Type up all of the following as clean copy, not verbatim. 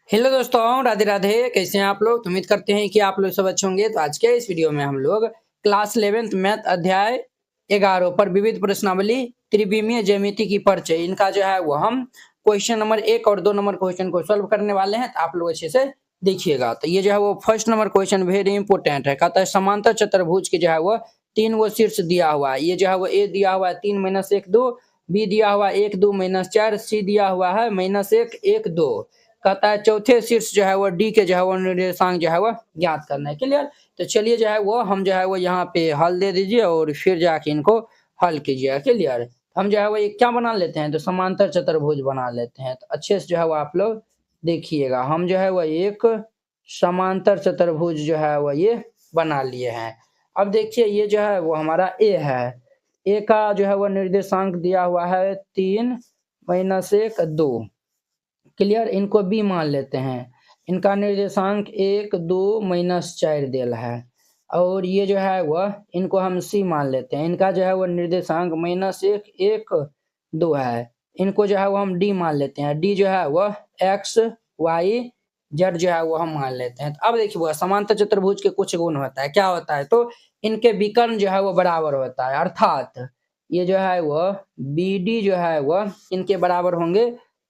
Hello दोस्तों, राधे राधे। कैसे हैं आप लोग? तो उम्मीद करते हैं कि आप लोग सब अच्छे होंगे। तो आज के इस वीडियो में हम लोग क्लास 11th मैथ अध्याय 11 पर विविध प्रश्नावली त्रिविमीय ज्यामिति की परिचय, इनका जो है वो हम क्वेश्चन नंबर 1 और 2 नंबर क्वेश्चन को सॉल्व करने वाले हैं। तो आप लोग अच्छे से देखिएगा। तो ये जो है वो first number question very important है। कहता है समांतर चतुर्भुज के जो है वो 3 वो शीर्ष दिया हुआ है। ये जो है वो ए दिया हुआ है 3 - 1 2, बी दिया हुआ है 1 2 - 4, सी दिया हुआ है -1 1 2। कहता है चौथे शीर्ष जो है वो डी के जो है वो निर्देशांक जो है वो ज्ञात करना है। क्लियर? तो चलिए जो है वो हम जो है वो यहाँ पे हल दे दीजिए और फिर जाके इनको हल कीजिएगा। क्लियर? हम जो है वो एक क्या बना लेते हैं, तो समांतर चतुर्भुज बना लेते हैं। तो अच्छे से जो है वो आप लोग देखिएगा, हम जो है वो एक समांतर चतुर्भुज जो है वो ये बना लिए हैं। अब देखिए ये जो है वो हमारा ए है। ए का जो है वो निर्देशांक दिया हुआ है 3 - 1 2। क्लियर? इनको बी मान लेते हैं। इनका निर्देशांक 1 2 -4 दिया है। और ये जो है वह इनको हम सी मान लेते हैं। इनका जो है वो निर्देशांक -1 1 2 है। इनको जो है वो हम डी मान लेते हैं। डी जो है वह एक्स वाई जेड जो है वो हम मान लेते हैं। तो अब देखिए वह समांतर चतुर्भुज के कुछ गुण होता है। क्या होता है? तो इनके विकर्ण जो है वो बराबर होता है। अर्थात ये जो है वह बी डी जो है वह इनके बराबर होंगे।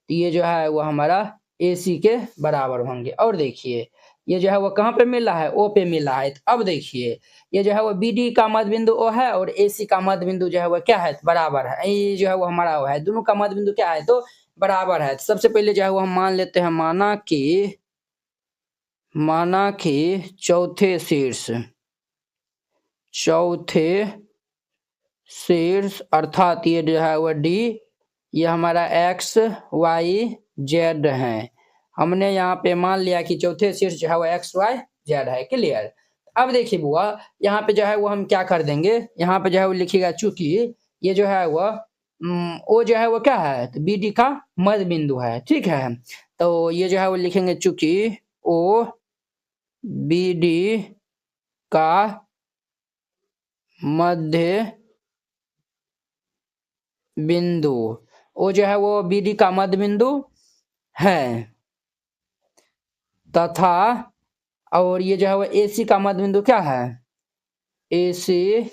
ये जो है वो हमारा AC के बराबर होंगे। और देखिए ये जो है वो कहाँ पे मिला है? O पे मिला है। तो अब देखिए ये जो है वो BD का मध्य बिंदु O है और AC का मध्य बिंदु जो है वो क्या है? बराबर है। ये जो है वो हमारा O है। दोनों का मध्य बिंदु क्या है? तो बराबर है। तो सबसे पहले जो है वो हम मान लेते हैं, माना कि चौथे शीर्ष अर्थात ये जो है वो D, ये हमारा एक्स वाई जेड है। हमने यहाँ पे मान लिया कि चौथे शीर्ष जो है वो एक्स वाई जेड है। क्लियर? अब देखिए बुआ, यहाँ पे जो है वो हम क्या कर देंगे, यहाँ पे जो है वो लिखिएगा चूंकि ये जो है वो ओ जो है वो क्या है? तो बी डी का मध्य बिंदु है। ठीक है, तो ये जो है वो लिखेंगे चूंकि ओ बी डी का मध्य बिंदु, ओ जो है वो बी डी का मध्य बिंदु है तथा और ये जो है वो AC का मध्य बिंदु क्या है? AC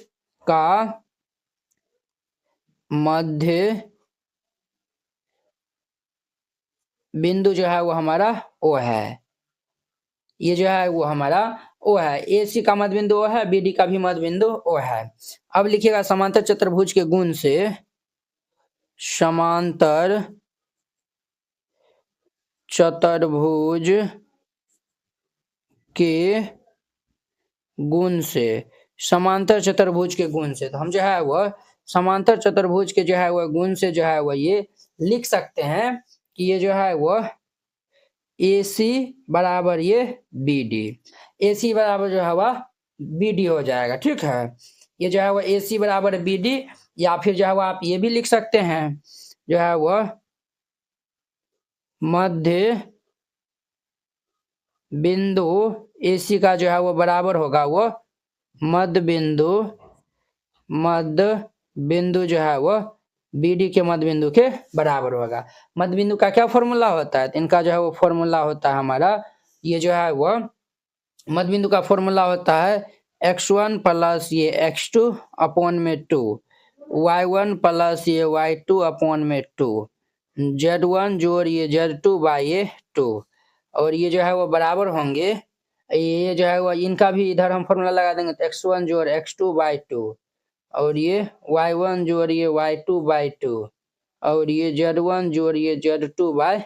का मध्य बिंदु जो है वो हमारा O है। ये जो है वो हमारा O है। AC का मध्य बिंदु O है, BD का भी मध्य बिंदु O है। अब लिखिएगा समांतर चतुर्भुज के गुण से, समांतर चतुर्भुज के गुण से, समांतर चतुर्भुज के गुण से, तो हम जो है वह समांतर चतुर्भुज के जो है वह गुण से जो है वह ये लिख सकते हैं कि ये जो है वह AC बराबर ये BD, AC बराबर जो है वह BD हो जाएगा। ठीक है, ये जो है वह AC बराबर BD, या फिर जो है वह आप ये भी लिख सकते हैं जो है वह मध्य बिंदु AC का जो है वो बराबर होगा वो मध्य बिंदु जो है वो BD के मध्य बिंदु के बराबर होगा। मध्य बिंदु का क्या फॉर्मूला होता है? तो इनका जो है वो फॉर्मूला होता है हमारा, ये जो है वो मध्य बिंदु का फॉर्मूला होता है x1 प्लस ये x2 अपॉन में 2, y1 प्लस ये y2 अपॉन में 2, z1 जोड़ ये z2 बाई ये 2। और ये जो है वो बराबर होंगे, ये जो है वो इनका भी इधर हम फॉर्मूला लगा देंगे तो x1 जोड़ x2 बाई 2, और ये y1 जोड़ ये y2 बाई 2, और ये z1 जोड़ ये z2 बाई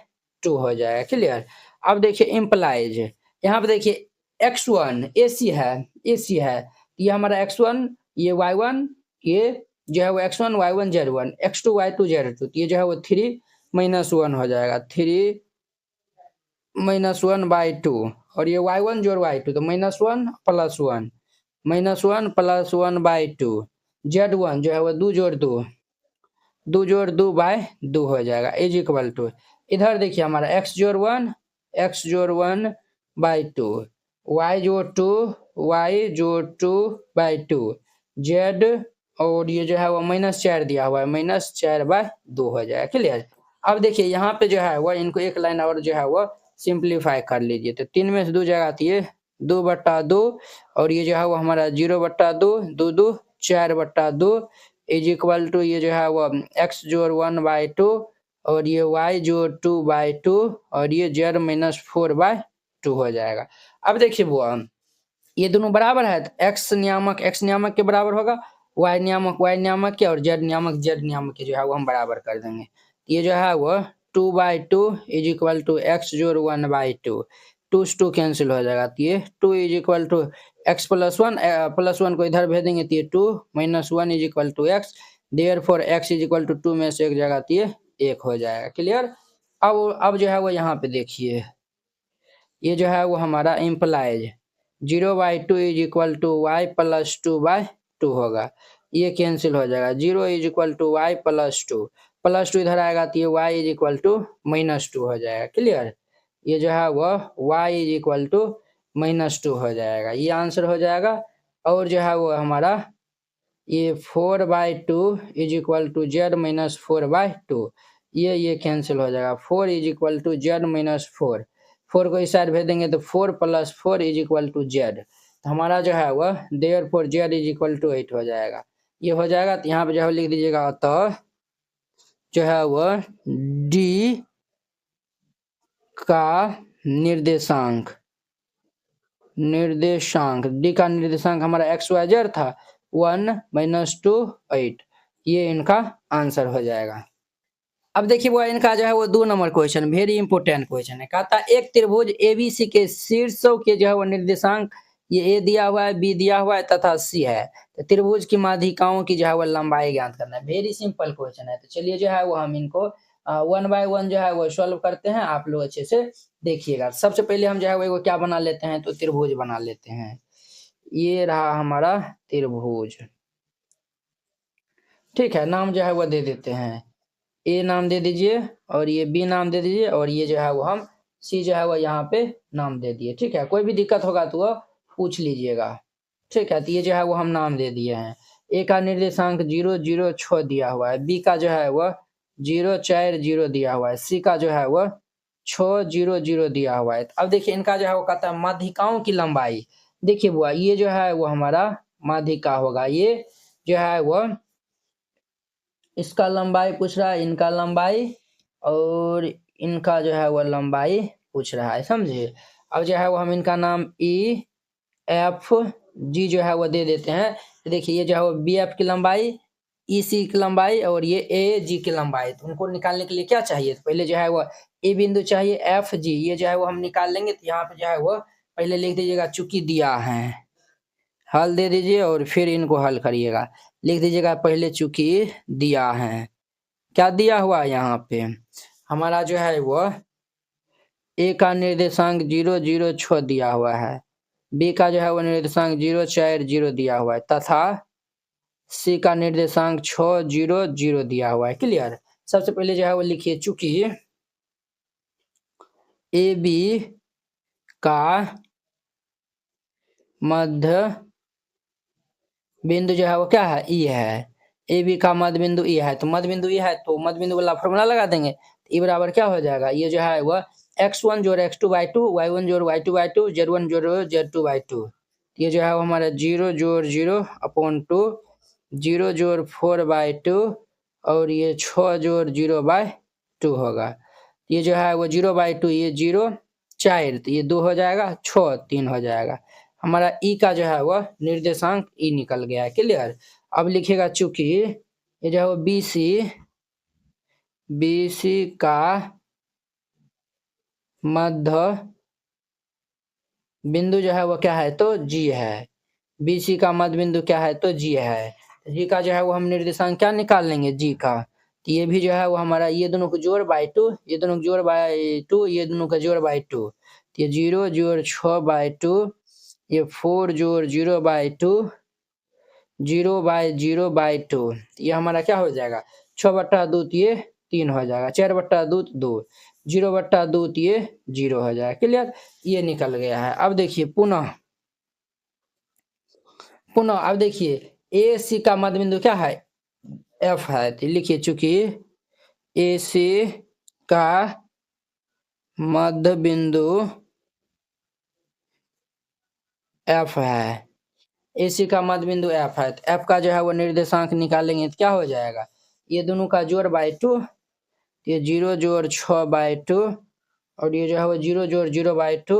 2 हो जाएगा। क्लियर? अब देखिए इम्प्लाइज, यहाँ पे देखिए x1 AC है, ये हमारा x1 ये y1, ये जो है वो x1 y1 z1, x2 y2 z2, तो ये जो है वो 3 - 1 हो जाएगा, 3 - 1 बाई 2, और ये y1 जोड़ y2 तो -1 + 1, -1 + 1 बाई 2, z1 जो है वो 2 जोड़ 2, 2 जोड़ 2 बाई 2 हो जाएगा इज इक्वल टू, इधर देखिए हमारा x जोड़ 1 बाई 2, y जोड़ 2 y जोड़ 2 बाई 2, z और ये जो है वो -4 दिया हुआ है, -4 बाई 2 हो जाएगा। क्लियर? अब देखिए यहाँ पे जो है वो इनको एक लाइन और जो है वो सिंप्लीफाई कर लीजिए। तो 3 में से 2 जाएगा तो ये 2/2 और ये जो है वो हमारा 0/2 2 2 4/2 इज इक्वल टू ये जो है वो x जोड़ 1/2 और ये y जोड़ 2/2 और ये z माइनस 4/2 हो जाएगा। अब देखिए वो ये दोनों बराबर है तो x नियामक के बराबर होगा, y नियामक के और z नियामक के जो है वो हम बराबर कर देंगे। ये जो है वो 2/2 इज इक्वल टू x जोड़ 1/2 2 से 2 कैंसिल हो जाएगा तो ये 2 is equal to x plus one को इधर भेजेंगे तो ये 2 minus 1 is equal to x therefore x is equal to 2 में से एक जगह तो ये 1 हो जाएगा। क्लियर। अब जो है वो यहाँ पे देखिए ये जो है वो हमारा implies 0/2 is equal to y plus 2/2 होगा, ये कैंसिल हो जाएगा। 0 is equal to y plus 2 इधर आएगा तो ये y इज इक्वल टू -2 हो जाएगा। क्लियर। ये जो है वो y इज इक्वल टू -2 हो जाएगा, ये आंसर हो जाएगा। और जो है वो हमारा ये 4/2 is equal to z minus 4/2 ये कैंसिल हो जाएगा। 4 is equal to z minus 4 को इस साइड भेज देंगे तो 4 plus 4 is equal to z, तो हमारा जो है वह therefore z is equal to 8 हो जाएगा। ये हो जाएगा तो यहाँ पे जो है लिख दीजिएगा अतः जो है वह d का निर्देशांक d का निर्देशांक हमारा XYZ था 1 - 2 8, ये इनका आंसर हो जाएगा। अब देखिए वो इनका जो है वो 2 number question very important question है। कहता है एक त्रिभुज एबीसी के शीर्षों के जो है वो निर्देशांक ये ए दिया हुआ है, बी दिया हुआ है तथा सी है, तो त्रिभुज की माध्यिकाओं की जो है वो लंबाई ज्ञात करना है। वेरी सिंपल क्वेश्चन है। तो चलिए जो है वो हम इनको 1 बाय 1 जो है वो सॉल्व करते हैं, आप लोग अच्छे से देखिएगा। सबसे पहले हम जो है वो क्या बना लेते हैं, तो त्रिभुज बना लेते हैं। ये रहा हमारा त्रिभुज, ठीक है। नाम जो है वो दे देते हैं, ए नाम दे दीजिए और ये बी नाम दे दीजिए और ये जो है वो हम सी जो है वो यहाँ पे नाम दे दिए, ठीक है। कोई भी दिक्कत होगा तो वो पूछ लीजिएगा, ठीक है। तो ये जो है वो हम नाम दे दिए हैं। ए का निर्देशांक 0 0 6 दिया हुआ है, बी का जो है वह 0 4 0 दिया हुआ है, सी का जो है वह 6 0 0 दिया हुआ है। अब देखिए इनका जो है वो कहता है माध्यिकाओं की लंबाई। देखिए बुआ ये जो है वो हमारा माध्यिका होगा, ये जो है वह इसका लंबाई पूछ रहा है, इनका लंबाई और इनका जो है वो लंबाई पूछ रहा है, समझिए। अब जो है वो हम इनका नाम ई एफ जी जो है वो दे देते हैं। तो देखिए ये जो है वो बी एफ की लंबाई, ई सी की लंबाई और ये ए जी की लंबाई। तो उनको निकालने के लिए क्या चाहिए, तो पहले जो है वो ए बिंदु चाहिए, एफ जी ये जो है वो हम निकाल लेंगे। तो यहाँ पे जो है वो पहले लिख दीजिएगा चूंकि दिया है, हल दे दीजिए और फिर इनको हल करिएगा। लिख दीजिएगा पहले चूंकि दिया है, क्या दिया हुआ यहाँ पे हमारा जो है वो ए का निर्देशांक 0 0 6 दिया हुआ है, बी का जो है वो निर्देशांक 0 4 0 दिया हुआ है तथा सी का निर्देशांक 6 0 0 दिया हुआ है। क्लियर। सबसे पहले जो है वो लिखिए चूंकि ए बी का मध्य बिंदु जो है वो क्या है, ई है। ए बी का मध्य बिंदु ई है, तो मध्य बिंदु ई है तो मध्य बिंदु वाला फॉर्मूला लगा देंगे। ई बराबर क्या हो जाएगा, ये जो है वो x1 जोड़ x2/2 y1 जोड़ y2/2 z1 जोड़ z2/2। ये जो है वो हमारा 0 जोड़ 0 अपॉन 2 0 जोड़ 4/2 और ये 6 जोड़ 0/2 होगा। ये जो है वो 0/2 ये 0 4 तो ये 2 हो जाएगा, 6 3 हो जाएगा। हमारा ई का जो है वह निर्देशांक ई निकल गया है। क्लियर। अब लिखिएगा चूंकि ये जो है वो बीसी का मध्य बिंदु जो है वो क्या है, तो जी है। बीसी का मध्य बिंदु क्या है, तो जी है। जी का जो है वो हम निर्देशांक क्या निकाल लेंगे, जी का। तो ये भी जो है वो हमारा ये दोनों को जोड़ बाई 2, ये दोनों को जोड़ बाई 2, ये दोनों का जोड़ बाई 2। तो ये 0 जोड़ 6/2, ये 4 जोड़ 0/2 0/0/2, ये हमारा क्या हो जाएगा 6/2 ये 3 हो जाएगा, 4/2 2, 0/2 ये 0 हो जाएगा। क्लियर। ये निकल गया है। अब देखिए पुनः अब देखिए ए सी का मध्य बिंदु क्या है, एफ है। तो लिखिए चूंकि ए सी का मध्य बिंदु एफ है, एसी का मध्य बिंदु एफ है, तो एफ का जो है वो निर्देशांक निकालेंगे तो क्या हो जाएगा, ये दोनों का जोड़ बाई 2, ये 0 जोड़ 6 बाई 2, और ये जो है वो 0 जोड़ 0 बाई 2,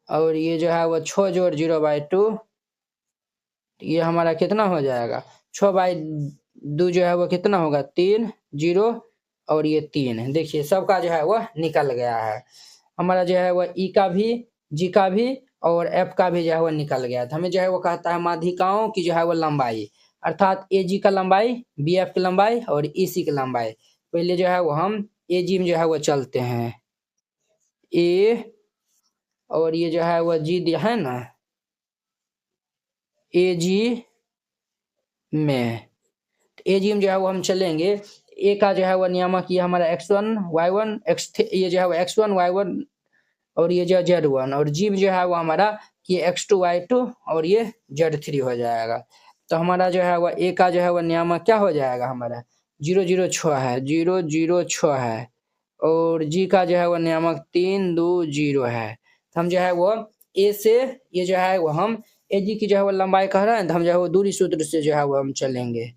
और ये जो है वो 6 जोड़ 0 बाई 2, ये हमारा कितना हो जाएगा, 6 बाई 2 जो है वो कितना होगा 3 0, और ये 3, देखिए सबका जो है वो निकल गया है, हमारा जो है वो ई का भी, जी का भी और एफ का भी जो है वो निकल गया था। हमें जो है वो कहता है माध्यिकाओं की जो है वो लंबाई, अर्थात ए जी का लंबाई, बी एफ की लंबाई और ई सी की लंबाई। पहले जो है वो हम ए जी में जो है वो चलते हैं, ए और ये जो है वो जी दिया है ना, ए जी में, ए जी में जो है वो हम चलेंगे, ए का जो है वो नियामक ये हमारा x1 y1 ये जो है वो x1 y1 और ये जो z1, और जी में जो है वो हमारा ये x2 y2 और ये z3 हो जाएगा। तो हमारा जो है वो ए का जो है वो नियामक क्या हो जाएगा, हमारा 0 0 6 है, 0 0 6 है, और जी का जो है वो नियामक 3 2 0 है। तो हम जो है वो ए से ये जो है वो हम ए जी की जो है वो लंबाई कह रहे हैं, तो हम जो है वो दूरी सूत्र से जो है वो हम चलेंगे,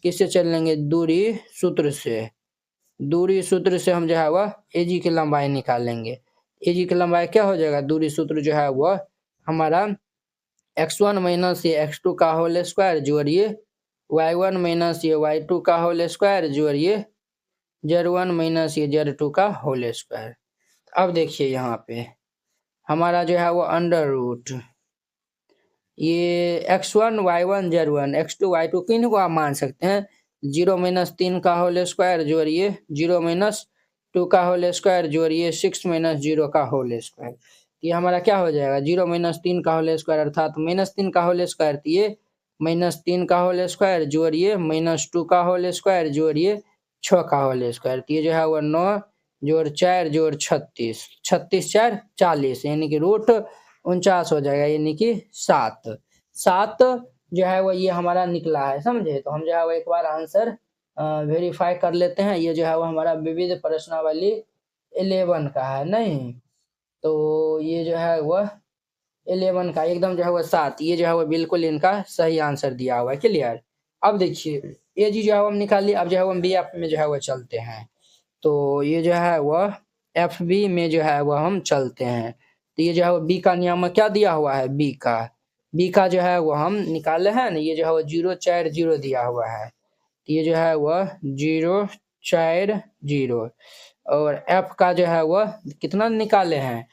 किससे चलेंगे, दूरी सूत्र से, दूरी सूत्र से हम जो है वह ए जी की लंबाई निकालेंगे। ए जी की लंबाई क्या हो जाएगा, दूरी सूत्र जो है वह हमारा x1 माइनस ये x2 का होल स्क्वायर जोड़िए y1 माइनस ये y2 का होल स्क्वायर जोड़िए z1 माइनस ये z2 का होल स्क्वायर। अब देखिए यहाँ पे हमारा जो है वो अंडर रूट ये x1 y1 z1 x2 y2 किन को आप मान सकते हैं, 0 माइनस 3 का होल स्क्वायर जोड़िए 0 माइनस 2 का होल स्क्वायर जोड़िए 6 माइनस 0 का होल स्क्वायर। ये हमारा क्या हो जाएगा, 0 माइनस 3 का होल स्क्वायर अर्थात माइनस 3 का होल स्क्वायर, तो ये माइनस 3 का होल स्क्वायर जोड़िए माइनस 2 का होल स्क्वायर जोड़िए 6 का होल स्क्वायर, तो ये जो है वो 9 जोड़ 4 जोड़ 36, 36 4 40, यानी कि रूट 49 हो जाएगा, यानी कि 7 7 जो है वो ये हमारा निकला है, समझे। तो हम जो है वो एक बार आंसर वेरीफाई कर लेते हैं, ये जो है वो हमारा विविध प्रश्नावली 11 का है नहीं, तो ये जो है वह 11 का एकदम जो है वो 7, ये जो है वो बिल्कुल इनका सही आंसर दिया हुआ है, क्लियर। अब देखिए ए जी जो है वो हम निकाल लिए, अब जो है वो हम बी एफ में जो है वो चलते हैं, तो ये जो है वह एफ बी में जो है वह हम चलते हैं, तो ये जो है वो बी का नियामक क्या दिया हुआ है, बी का जो है वो हम निकाले हैं ना, ये जो है वो 0 4 0 दिया हुआ है, तो ये जो है वह 0 4 0, और एफ का जो है वह कितना निकाले हैं,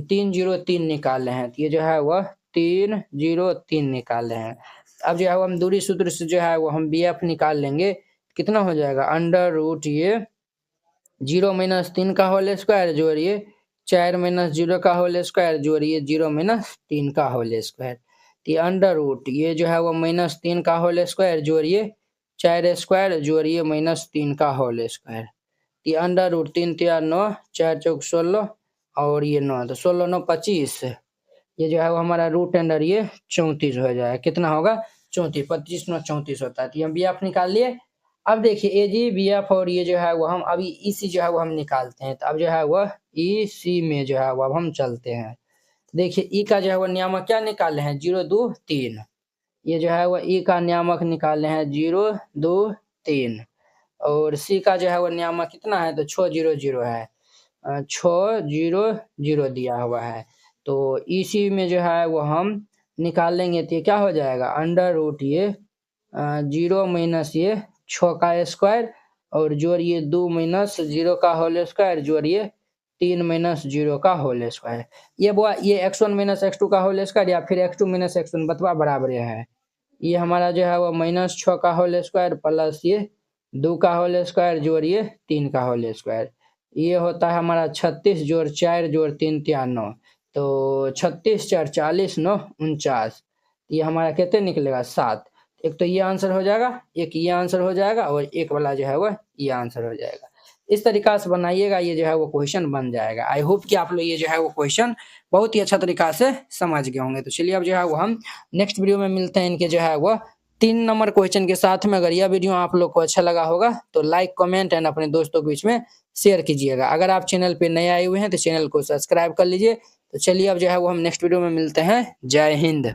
3 0 3 निकाले हैं, तो ये जो है वह 3 0 3 निकाले हैं। अब जो है वो हम दूरी सूत्र से जो है वो हम बी एफ निकाल लेंगे, कितना हो जाएगा, अंडर रूट ये 0 माइनस 3 का होल स्क्वायर जोड़िए 4 माइनस 0 का होल स्क्वायर जोड़िए 0 माइनस 3 का होल स्क्वायर, तो अंडर रूट ये जो है वो माइनस 3 का होल स्क्वायर जोड़िए 4 स्क्वायर जोड़िए माइनस 3 का होल स्क्वायर, ये अंडर रूट 3 3 9 4 चौक 16 और ये 9, तो 16 9 25, ये जो है वो हमारा रूट अंडर ये 34 हो जाएगा, कितना होगा 34, 25 9 34 होता है, तो ये हम बी एफ निकाल लिए। अब देखिए ए जी बी एफ और ये जो है वो हम अभी ई सी जो है वो हम निकालते हैं, तो अब जो है वह ई सी में जो है वो अब हम चलते हैं, देखिए ई का जो है वो नियामक क्या निकाले हैं 0 2 3, ये जो है वो ई का नियामक निकाले हैं 0 2 3, और सी का जो है वो नियामक कितना है, तो 6 0 0 है, 6 0 0 दिया हुआ है, तो इसी में जो है वो हम निकालेंगे, तो ये क्या हो जाएगा, अंडर रूट ये 0 माइनस ये 6 का स्क्वायर और जोड़िए 2 माइनस 0 का होल स्क्वायर जोड़िए 3 माइनस 0 का होल स्क्वायर, ये x1 माइनस x2 का होल स्क्वायर या फिर x2 माइनस x1 बतवा बराबर है, ये हमारा जो है वो माइनस 6 का होल स्क्वायर प्लस ये 2 का होल स्क्वायर जोड़िए 3 का होल स्क्वायर, ये होता है हमारा 36 जोड़ 4 जोड़ 3 3 9, तो 36 4 40 9 49, ये हमारा कितने निकलेगा 7, एक तो ये आंसर हो जाएगा, एक ये आंसर हो जाएगा और एक वाला जो है वह ये आंसर हो जाएगा। इस तरीका से बनाइएगा, ये जो है वो क्वेश्चन बन जाएगा। आई होप कि आप लोग ये जो है वो क्वेश्चन बहुत ही अच्छा तरीका से समझ गए होंगे। तो चलिए अब जो है वो हम नेक्स्ट वीडियो में मिलते हैं इनके जो है वो 3 नंबर क्वेश्चन के साथ में। अगर यह वीडियो आप लोग को अच्छा लगा होगा तो लाइक कमेंट एंड अपने दोस्तों के बीच में शेयर कीजिएगा। अगर आप चैनल पे नए आए हुए हैं तो चैनल को सब्सक्राइब कर लीजिए। तो चलिए अब जो है वो हम नेक्स्ट वीडियो में मिलते हैं। जय हिंद।